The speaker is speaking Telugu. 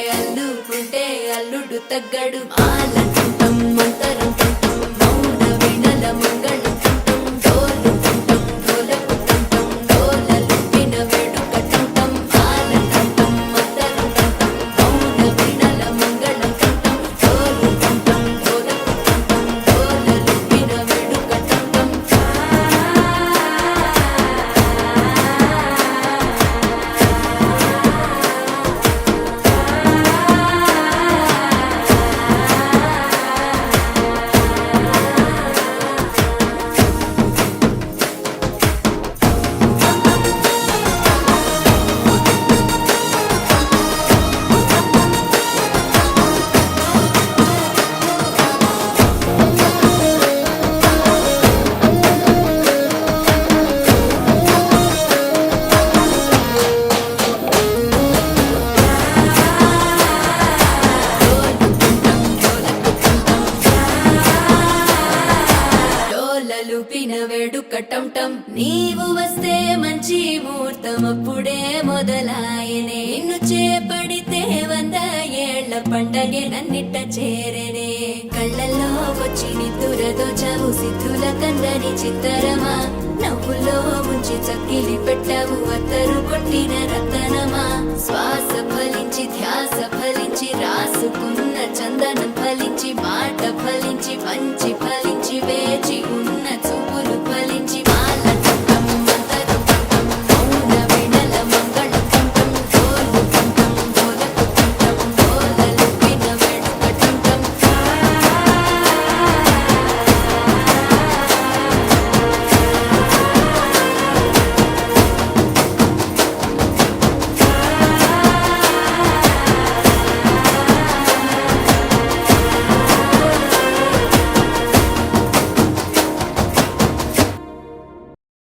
అల్లుకుంటే అల్లుడు తగ్గడు ఆలంటుంటం మంతరంటుంటం మౌన వినల మంగళంటుంటం డోలుతుంటం డోలకుంటుంటం డోలలు విన వేడుకటుంటం ఆలంటుంటం మంతరంటుంటం మౌన వినల మంగళంటుంటం డోలుతుంటం డోలకుంటుంటం డోలలు విన వేడుకటుంటం లూపిన వేడుకటంటం నీవు వస్తే మంచి ముహూర్తం అప్పుడే మొదలాయనే నిన్ను చేపడితే 100 ఏళ్ల పండగే నన్నిట్ట చేరనే కళ్ళల్లో వచ్చి నిద్దురదోచావు సిద్ధుల కందని చిత్తరమా నవ్వులో ముంచి చక్కిలి పెట్టావు అత్తరు కొట్టిన రతనమా శ్వాస ఫలించి ధ్యాస ఫలించి రాసుకున్న చందనం